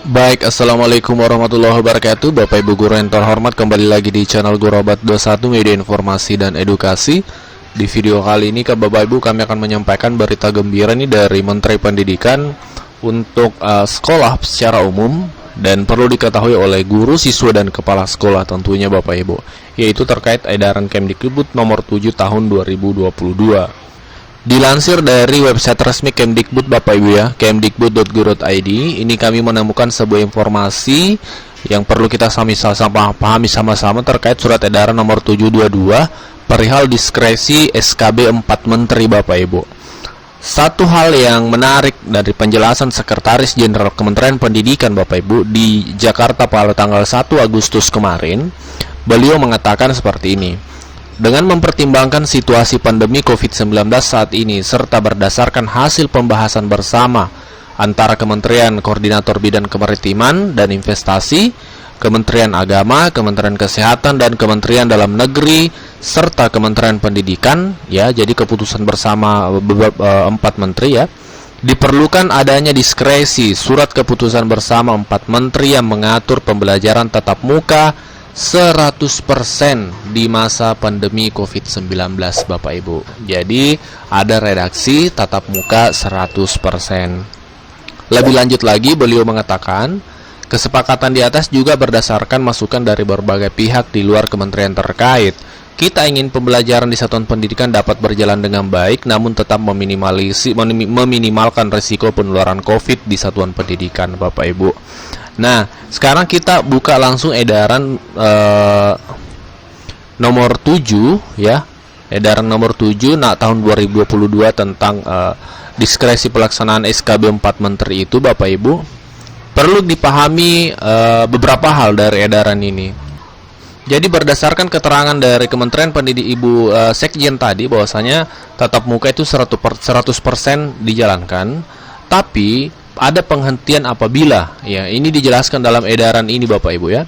Baik, Assalamualaikum warahmatullahi wabarakatuh. Bapak Ibu guru yang terhormat, kembali lagi di channel Gurobat 21 Media Informasi dan Edukasi. Di video kali ini Bapak Ibu kami akan menyampaikan berita gembira nih dari Menteri Pendidikan untuk sekolah secara umum dan perlu diketahui oleh guru, siswa dan kepala sekolah tentunya Bapak Ibu, yaitu terkait edaran Kemdikbud nomor 7 tahun 2022. Dilansir dari website resmi Kemdikbud Bapak Ibu ya, kemdikbud.go.id, ini kami menemukan sebuah informasi yang perlu kita pahami sama-sama terkait surat edaran nomor 722 perihal diskresi SKB 4 Menteri Bapak Ibu. Satu hal yang menarik dari penjelasan Sekretaris Jenderal Kementerian Pendidikan Bapak Ibu di Jakarta pada tanggal 1 Agustus kemarin, beliau mengatakan seperti ini. Dengan mempertimbangkan situasi pandemi COVID-19 saat ini, serta berdasarkan hasil pembahasan bersama antara Kementerian Koordinator Bidang Kemaritiman dan Investasi, Kementerian Agama, Kementerian Kesehatan, dan Kementerian Dalam Negeri, serta Kementerian Pendidikan, ya, jadi keputusan bersama 4 menteri ya, diperlukan adanya diskresi surat keputusan bersama 4 menteri yang mengatur pembelajaran tatap muka 100% di masa pandemi COVID-19 Bapak Ibu. Jadi ada redaksi tatap muka 100%. Lebih lanjut lagi beliau mengatakan, kesepakatan di atas juga berdasarkan masukan dari berbagai pihak di luar kementerian terkait. Kita ingin pembelajaran di satuan pendidikan dapat berjalan dengan baik, namun tetap meminimalkan risiko penularan COVID di satuan pendidikan Bapak Ibu. Nah, sekarang kita buka langsung edaran nomor 7 ya. Edaran nomor 7 tahun 2022 tentang diskresi pelaksanaan SKB 4 Menteri itu Bapak Ibu. Perlu dipahami beberapa hal dari edaran ini. Jadi berdasarkan keterangan dari Kementerian Pendidikan Ibu Sekjen tadi bahwasanya tatap muka itu 100% dijalankan, tapi ada penghentian apabila, ya, ini dijelaskan dalam edaran ini Bapak Ibu ya.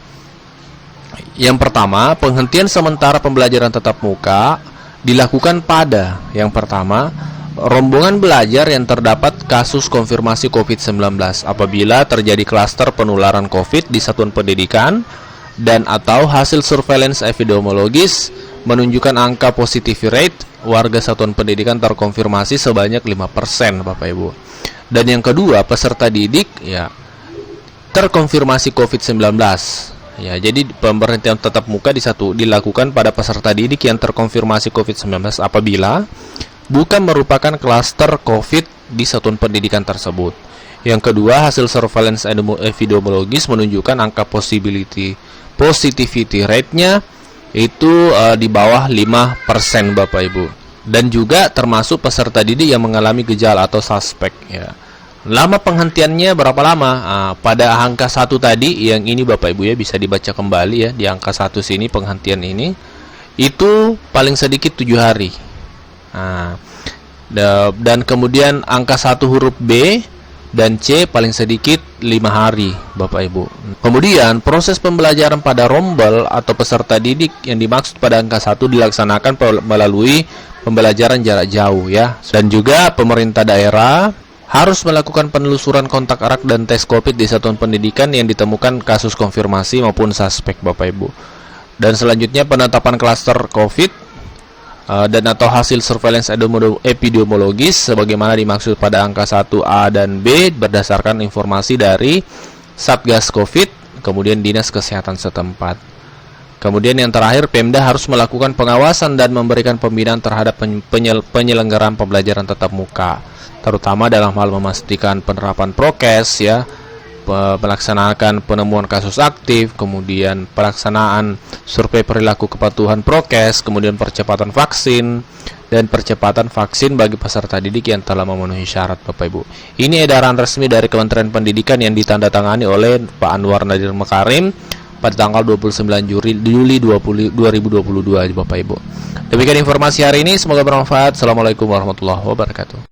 Yang pertama, penghentian sementara pembelajaran tatap muka dilakukan pada yang pertama, rombongan belajar yang terdapat kasus konfirmasi COVID-19 apabila terjadi klaster penularan COVID di satuan pendidikan dan atau hasil surveillance epidemiologis menunjukkan angka positivity rate warga satuan pendidikan terkonfirmasi sebanyak 5% Bapak Ibu. Dan yang kedua, peserta didik ya terkonfirmasi COVID-19. Ya, jadi pemberhentian tatap muka dilakukan pada peserta didik yang terkonfirmasi COVID-19 apabila bukan merupakan klaster COVID di satuan pendidikan tersebut. Yang kedua, hasil surveillance epidemiologis menunjukkan angka positivity rate-nya itu di bawah 5% Bapak Ibu. Dan juga termasuk peserta didik yang mengalami gejala atau suspek ya. Lama penghentiannya berapa lama? Pada angka 1 tadi yang ini Bapak Ibu ya, bisa dibaca kembali ya, di angka 1 sini penghentian ini itu paling sedikit 7 hari. Dan kemudian angka 1 huruf B dan C paling sedikit 5 hari Bapak Ibu. Kemudian proses pembelajaran pada rombel atau peserta didik yang dimaksud pada angka 1 dilaksanakan melalui pembelajaran jarak jauh ya. Dan juga pemerintah daerah harus melakukan penelusuran kontak erat dan tes COVID di satuan pendidikan yang ditemukan kasus konfirmasi maupun suspek Bapak Ibu. Dan selanjutnya penetapan klaster COVID dan atau hasil surveillance epidemiologis sebagaimana dimaksud pada angka 1A dan B berdasarkan informasi dari Satgas COVID, kemudian Dinas Kesehatan setempat. Kemudian yang terakhir, Pemda harus melakukan pengawasan dan memberikan pembinaan terhadap penyelenggaraan pembelajaran tatap muka, terutama dalam hal memastikan penerapan prokes ya, melaksanakan penemuan kasus aktif, kemudian pelaksanaan survei perilaku kepatuhan prokes, kemudian percepatan vaksin dan percepatan vaksin bagi peserta didik yang telah memenuhi syarat Bapak Ibu. Ini edaran resmi dari Kementerian Pendidikan yang ditandatangani oleh Pak Anwar Nadir Makarim pada tanggal 29 Juli 2022 Bapak Ibu. Demikian informasi hari ini, semoga bermanfaat. Assalamualaikum warahmatullahi wabarakatuh.